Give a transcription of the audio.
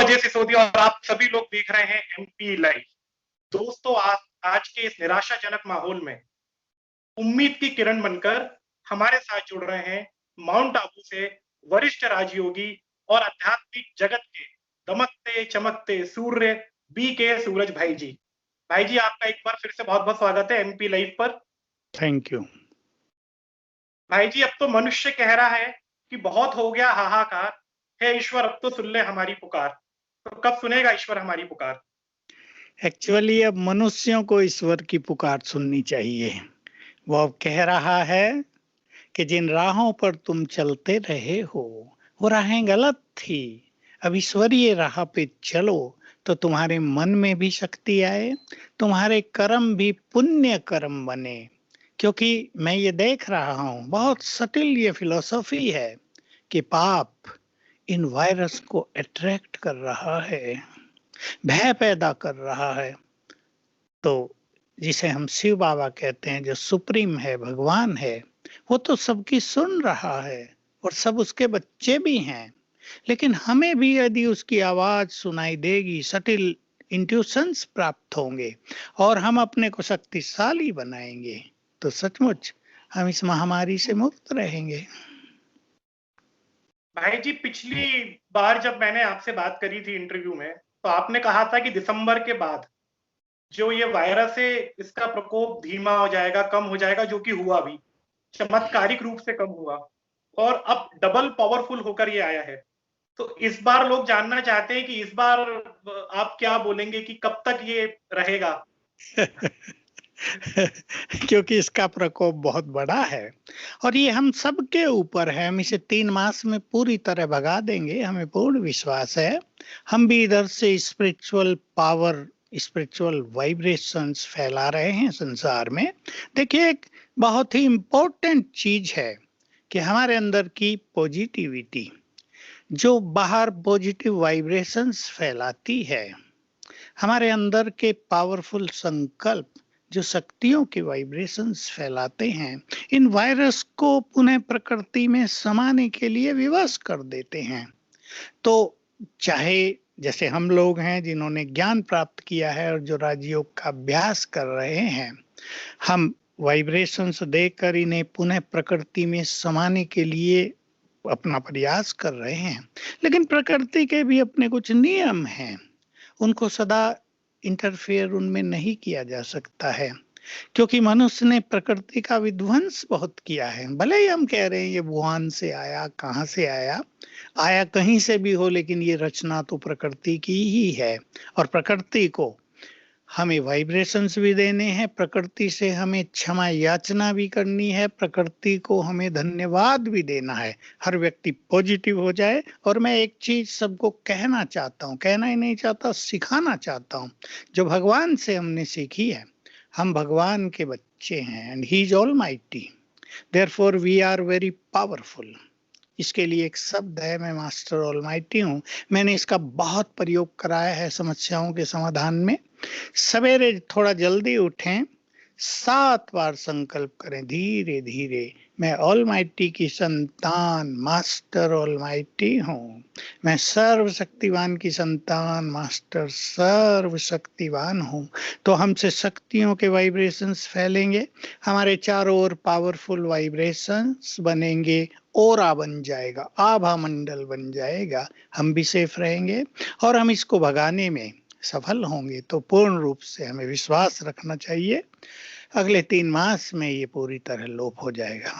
अजय सिसोदिया और आप सभी लोग देख रहे हैं एमपी लाइव। दोस्तों, आज के इस निराशाजनक माहौल में उम्मीद की किरण बनकर हमारे साथ जुड़ रहे हैं माउंट आबू से वरिष्ठ राजयोगी और आध्यात्मिक जगत के दमकते चमकते सूर्य बी के सूरज भाई जी। भाई जी, आपका एक बार फिर से बहुत बहुत स्वागत है एमपी लाइव पर। Thank you. भाई जी, अब तो मनुष्य कह रहा है कि बहुत हो गया हाहाकार, हे ईश्वर अब तो सुन ले हमारी पुकार। तो कब सुनेगा ईश्वर हमारी पुकार? एक्चुअली अब मनुष्यों को ईश्वर की पुकार सुननी चाहिए। वो अब कह रहा है कि जिन राहों पर तुम चलते रहे हो वो राहें गलत थी। अब ईश्वरीय राह पे चलो तो तुम्हारे मन में भी शक्ति आए, तुम्हारे कर्म भी पुण्य कर्म बने। क्योंकि मैं ये देख रहा हूँ, बहुत सटिल ये फिलॉसफी है कि पाप इन वायरस को अट्रैक्ट कर रहा है, भय पैदा कर रहा है। तो जिसे हम शिव बाबा कहते हैं, जो सुप्रीम है, भगवान है, वो तो सबकी सुन रहा है और सब उसके बच्चे भी हैं। लेकिन हमें भी यदि उसकी आवाज सुनाई देगी, सटिल इंट्यूशंस प्राप्त होंगे और हम अपने को शक्तिशाली बनाएंगे, तो सचमुच हम इस महामारी से मुक्त रहेंगे। भाई जी, पिछली बार जब मैंने आपसे बात करी थी इंटरव्यू में, तो आपने कहा था कि दिसंबर के बाद जो ये वायरस है इसका प्रकोप धीमा हो जाएगा, कम हो जाएगा, जो कि हुआ भी, चमत्कारिक रूप से कम हुआ और अब डबल पावरफुल होकर ये आया है। तो इस बार लोग जानना चाहते हैं कि इस बार आप क्या बोलेंगे कि कब तक ये रहेगा? क्योंकि इसका प्रकोप बहुत बड़ा है और ये हम सबके ऊपर है। हम इसे 3 मास में पूरी तरह भगा देंगे, हमें पूर्ण विश्वास है। हम भी इधर से स्पिरिचुअल पावर, स्पिरिचुअल वाइब्रेशंस फैला रहे हैं संसार में। देखिए, एक बहुत ही इंपॉर्टेंट चीज है कि हमारे अंदर की पॉजिटिविटी जो बाहर पॉजिटिव वाइब्रेशंस फैलाती है, हमारे अंदर के पावरफुल संकल्प जो शक्तियों के वाइब्रेशंस फैलाते हैं, इन वायरस को पुनः प्रकृति में समाने के लिए विवश कर देते हैं। तो चाहे जैसे हम लोग हैं जिन्होंने ज्ञान प्राप्त किया है और जो राजयोग का अभ्यास कर रहे हैं, हम वाइब्रेशंस देकर इन्हें पुनः प्रकृति में समाने के लिए अपना प्रयास कर रहे हैं। लेकिन प्रकृति के भी अपने कुछ नियम हैं, उनको सदा इंटरफेयर उनमें नहीं किया जा सकता है, क्योंकि मनुष्य ने प्रकृति का विध्वंस बहुत किया है। भले ही हम कह रहे हैं ये वुहान से आया, कहाँ से आया, आया कहीं से भी हो, लेकिन ये रचना तो प्रकृति की ही है और प्रकृति को हमें वाइब्रेशंस भी देने हैं, प्रकृति से हमें क्षमा याचना भी करनी है, प्रकृति को हमें धन्यवाद भी देना है। हर व्यक्ति पॉजिटिव हो जाए। और मैं एक चीज सबको कहना चाहता हूँ, कहना ही नहीं चाहता, सिखाना चाहता हूँ, जो भगवान से हमने सीखी है। हम भगवान के बच्चे हैं and he is almighty, therefore we are very powerful. इसके लिए एक शब्द है, मैं मास्टर ऑलमाइटी हूँ। मैंने इसका बहुत प्रयोग कराया है समस्याओं के समाधान में। सवेरे थोड़ा जल्दी उठें, 7 बार संकल्प करें धीरे धीरे, मैं ऑलमाइटी की संतान मास्टर ऑलमाइटी हूँ, मैं सर्वशक्तिवान की संतान मास्टर सर्वशक्तिवान हूँ। तो हमसे शक्तियों के वाइब्रेशंस फैलेंगे, हमारे चारों ओर पावरफुल वाइब्रेशंस बनेंगे, ओरा बन जाएगा, आभा मंडल बन जाएगा, हम भी सेफ रहेंगे और हम इसको भगाने में सफल होंगे। तो पूर्ण रूप से हमें विश्वास रखना चाहिए, अगले 3 मास में ये पूरी तरह लोप हो जाएगा।